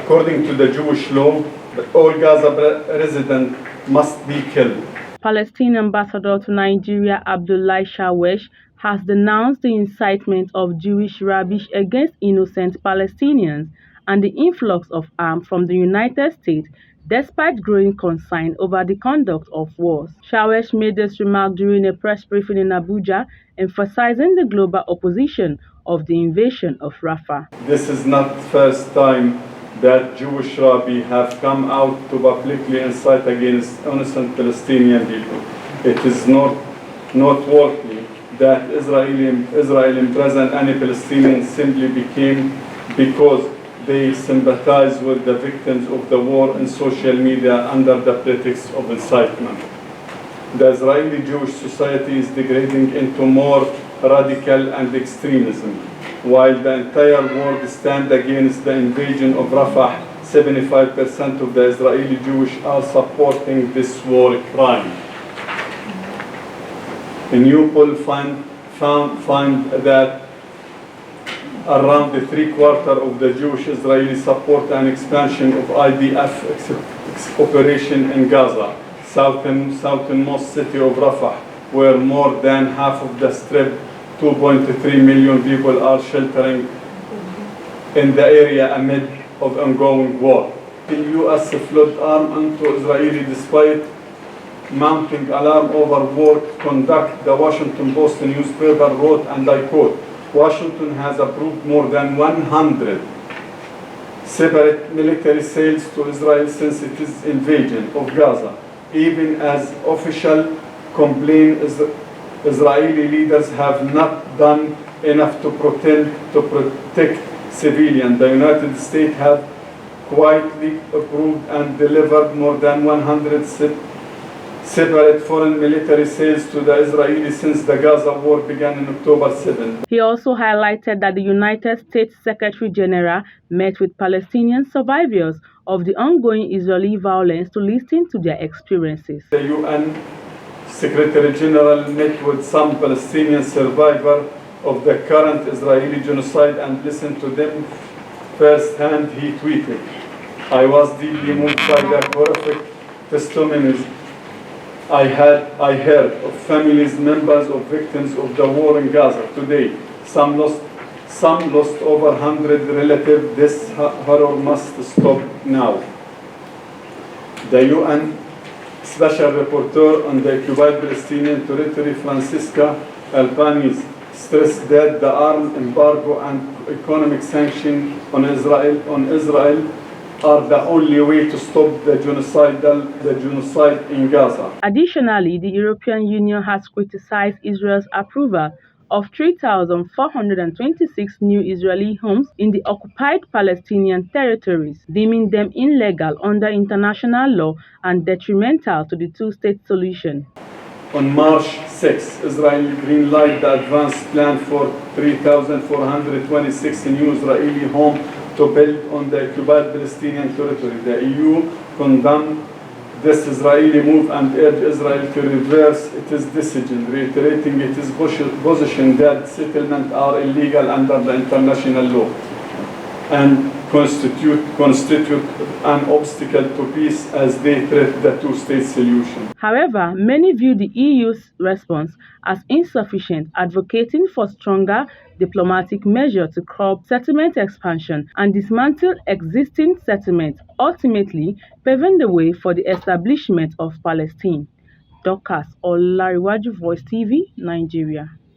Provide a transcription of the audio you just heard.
According to the Jewish law, all Gaza residents must be killed. Palestinian ambassador to Nigeria Abdullahi Shawesh has denounced the incitement of Jewish rubbish against innocent Palestinians and the influx of arms from the United States despite growing concern over the conduct of wars. Shawesh made this remark during a press briefing in Abuja, emphasizing the global opposition of the invasion of Rafah. This is not the first time that Jewish rabbi have come out to publicly incite against innocent Palestinian people. It is not noteworthy that Israel imprisoned any Palestinians simply became because they sympathize with the victims of the war in social media under the pretext of incitement. The Israeli Jewish society is degrading into more radical and extremism. While the entire world stands against the invasion of Rafah, 75% of the Israeli Jewish are supporting this war crime. A new poll found that around three-quarters of the Jewish Israelis support an expansion of IDF operation in Gaza, southernmost city of Rafah, where more than half of the Strip, 2.3 million people, are sheltering in the area amid of ongoing war. The U.S. flowed arms into Israel despite mounting alarm over war conduct. The Washington Post newspaper wrote, and I quote, "Washington has approved more than 100 separate military sales to Israel since its invasion of Gaza, even as officials complain Israeli leaders have not done enough to protect civilians. The United States have quietly approved and delivered more than 100 separate foreign military sales to the Israelis since the Gaza war began in October 7. He also highlighted that the United States Secretary General met with Palestinian survivors of the ongoing Israeli violence to listen to their experiences. The UN Secretary General met with some Palestinian survivors of the current Israeli genocide and listened to them firsthand. He tweeted, "I was deeply moved by the horrific testimonies I heard of families, members of victims of the war in Gaza. Today, some lost over 100 relatives. This horror must stop now." The UN Special Rapporteur on the occupied Palestinian territory, Francisca Albanese, stressed that the arms embargo and economic sanctions on Israel are the only way to stop the genocide in Gaza. Additionally, the European Union has criticized Israel's approval of 3,426 new Israeli homes in the occupied Palestinian territories, deeming them illegal under international law and detrimental to the two-state solution. On March 6, Israel greenlighted the advanced plan for 3,426 new Israeli homes to build on the occupied Palestinian territory. The EU condemned this Israeli move and urged Israel to reverse its decision, reiterating its position that settlements are illegal under the international law and constitute an obstacle to peace as they threaten the two-state solution. However, many view the EU's response as insufficient, advocating for stronger diplomatic measures to curb settlement expansion and dismantle existing settlements, ultimately paving the way for the establishment of Palestine. Dorcas Olariwaju, Voice TV, Nigeria.